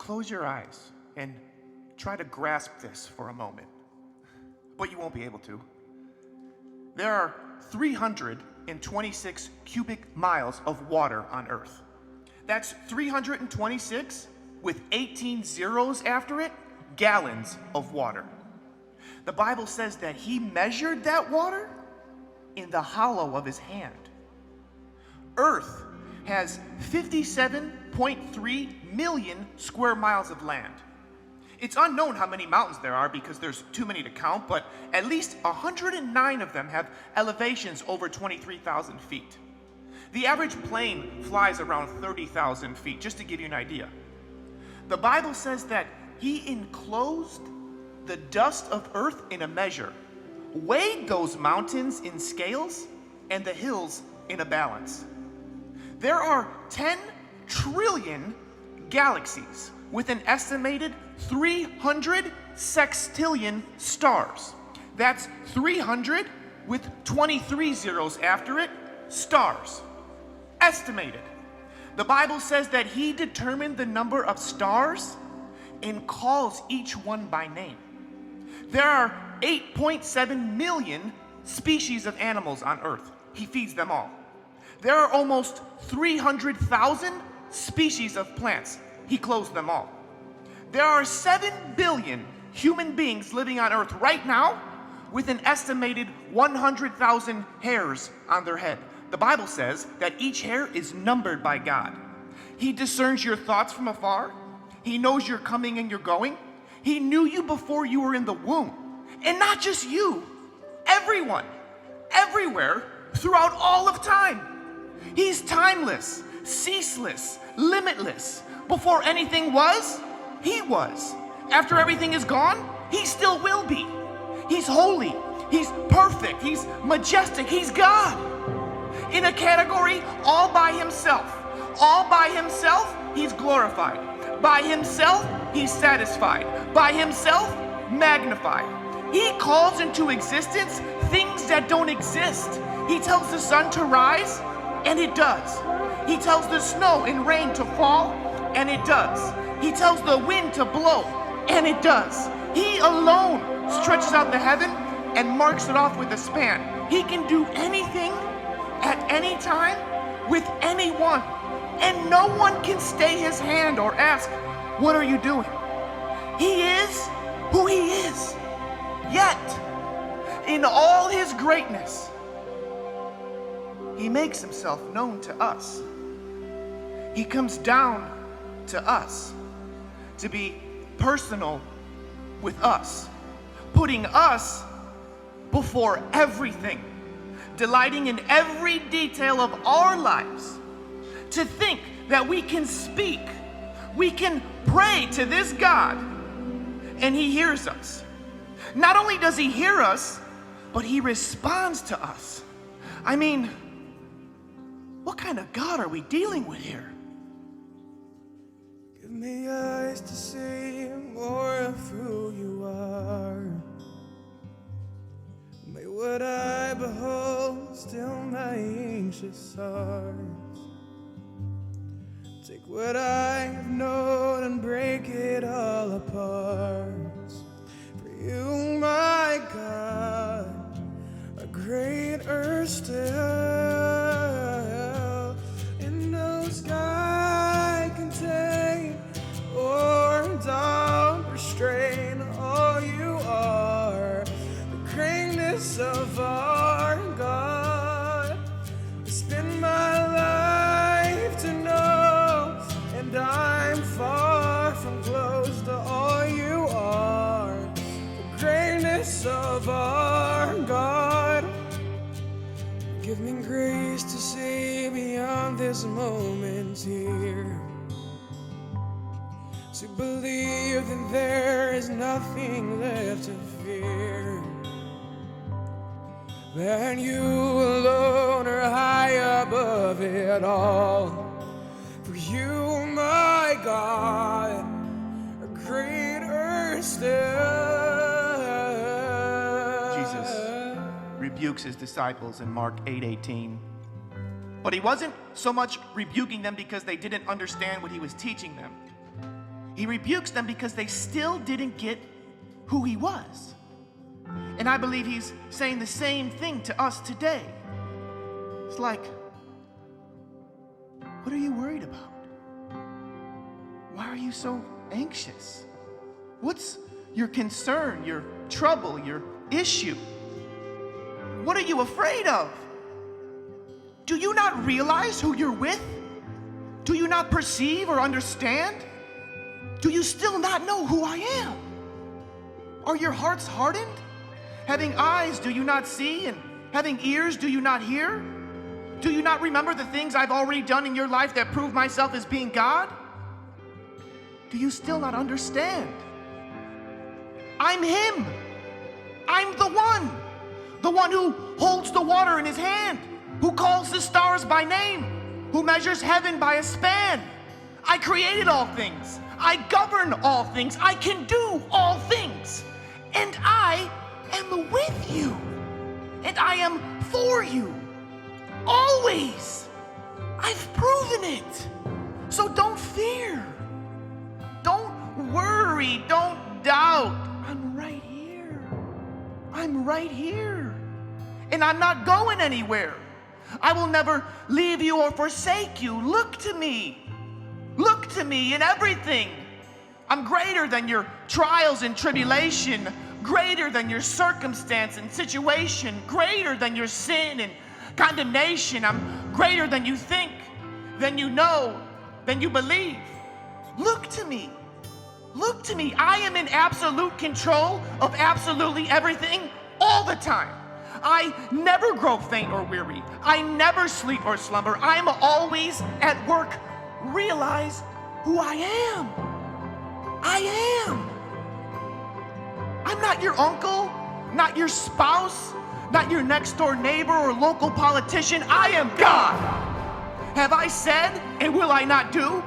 close your eyes and try to grasp this for a moment. But you won't be able to. There are 326 cubic miles of water on Earth. That's 326 with 18 zeros after it, gallons of water. The Bible says that he measured that water in the hollow of his hand. Earth has 57.3 million square miles of land. It's unknown how many mountains there are because there's too many to count, but at least 109 of them have elevations over 23,000 feet. The average plane flies around 30,000 feet, just to give you an idea. The Bible says that he enclosed the dust of earth in a measure, weighed those mountains in scales, and the hills in a balance. There are 10 trillion galaxies with an estimated 300 sextillion stars. That's 300 with 23 zeros after it, stars. Estimated. The Bible says that he determined the number of stars and calls each one by name. There are 8.7 million species of animals on Earth. He feeds them all. There are almost 300,000 species of plants. He clothes them all. There are 7 billion human beings living on Earth right now with an estimated 100,000 hairs on their head. The Bible says that each hair is numbered by God. He discerns your thoughts from afar. He knows your coming and your going. He knew you before you were in the womb. And not just you, everyone, everywhere, throughout all of time. He's timeless, ceaseless, limitless. Before anything was, he was. After everything is gone, he still will be. He's holy, he's perfect, he's majestic, he's God. In a category all by himself. All by himself, he's glorified. By himself, he's satisfied. By himself, magnified. He calls into existence things that don't exist. He tells the sun to rise, and it does. He tells the snow and rain to fall, and it does. He tells the wind to blow, and it does. He alone stretches out the heaven and marks it off with a span. He can do anything at any time with anyone, and no one can stay his hand or ask, "What are you doing?" He is who he is. Yet, in all his greatness, he makes himself known to us. He comes down to us to be personal with us, putting us before everything, delighting in every detail of our lives. To think that we can speak, we can pray to this God, and he hears us. Not only does he hear us, but he responds to us. I mean, what kind of God are we dealing with here? Give me eyes to see more of who you are. May what I behold still my anxious heart. Take what I've known and break it all apart. For you, my God, are greater still. In no sky contain or doubt restrain. All you are, the greatness of our God. Spend my life to know, and I'm far from close to all you are, the greatness of our God. Give me grace to see beyond this moment here, to believe that there is nothing left to fear, that you alone are high above it all. For you, my God, are greater still. Jesus rebukes his disciples in Mark 8:18. But he wasn't so much rebuking them because they didn't understand what he was teaching them. He rebukes them because they still didn't get who he was. And I believe he's saying the same thing to us today. It's like, what are you worried about? Why are you so anxious? What's your concern, your trouble, your issue? What are you afraid of? Do you not realize who you're with? Do you not perceive or understand? Do you still not know who I am? Are your hearts hardened? Having eyes, do you not see? And having ears, do you not hear? Do you not remember the things I've already done in your life that prove myself as being God? Do you still not understand? I'm him. I'm the one who holds the water in his hand, who calls the stars by name, who measures heaven by a span. I created all things. I govern all things. I can do all things. And I am with you. And I am for you. Always. I've proven it. So don't fear. Don't worry. Don't doubt. I'm right here. I'm right here. And I'm not going anywhere. I will never leave you or forsake you. Look to me. Look to me in everything. I'm greater than your trials and tribulation, greater than your circumstance and situation, greater than your sin and condemnation. I'm greater than you think, than you know, than you believe. Look to me. Look to me. I am in absolute control of absolutely everything all the time. I never grow faint or weary. I never sleep or slumber. I'm always at work. Realize who I am. I am. I'm not your uncle, not your spouse, not your next door neighbor or local politician. I am God. Have I said and will I not do?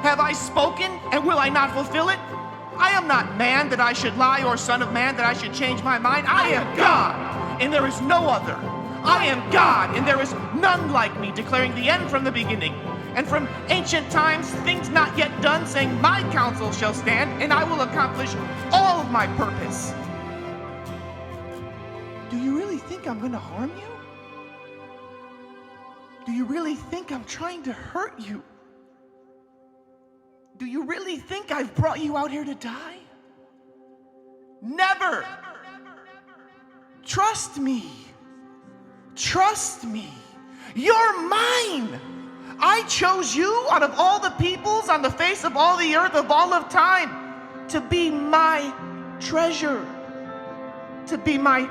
Have I spoken and will I not fulfill it? I am not man that I should lie, or son of man that I should change my mind. I am God, and there is no other. I am God, and there is none like me, declaring the end from the beginning. And from ancient times, things not yet done, saying, my counsel shall stand, and I will accomplish all of my purpose. Do you really think I'm going to harm you? Do you really think I'm trying to hurt you? Do you really think I've brought you out here to die? Never. Trust me. Trust me. You're mine. I chose you out of all the peoples on the face of all the earth of all of time to be my treasure, to be my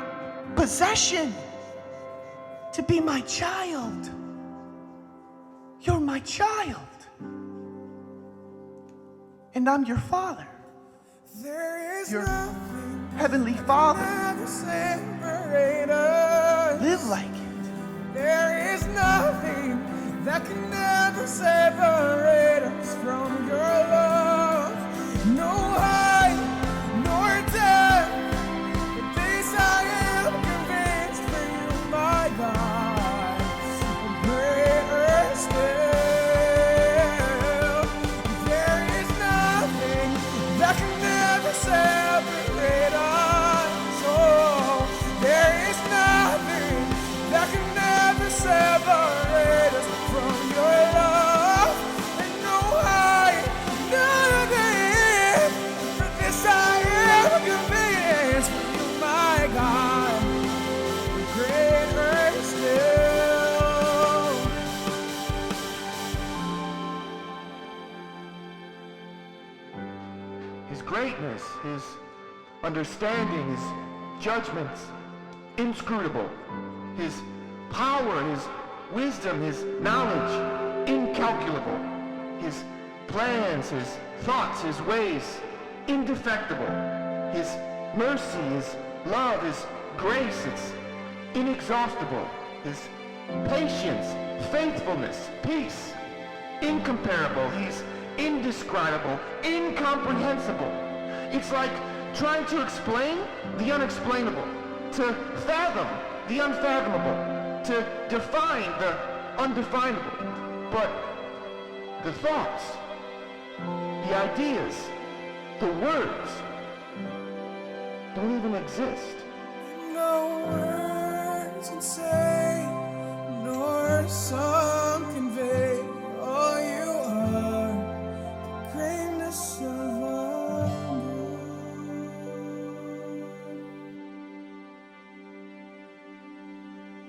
possession, to be my child. You're my child. And I'm your father. There is Your nothing heavenly Father. that separate us. Live like it. There is nothing that can never separate us from your love. No height, nor depth. But this I am convinced for you, my God. Greater still. There is nothing that can never separate us. Oh, there is nothing that can never separate us from your love. And no height, nor depth. For this I am convinced for you, my God. Greater still. His greatness, his understanding, his judgments, inscrutable. His power, his wisdom, his knowledge, incalculable. His plans, his thoughts, his ways, indefectible. His mercy, his love, his grace, it's inexhaustible. His patience, faithfulness, peace, incomparable. He's indescribable, incomprehensible. It's like trying to explain the unexplainable, to fathom the unfathomable, to define the undefinable. But the thoughts The ideas, the words, don't even exist. No words can say, nor song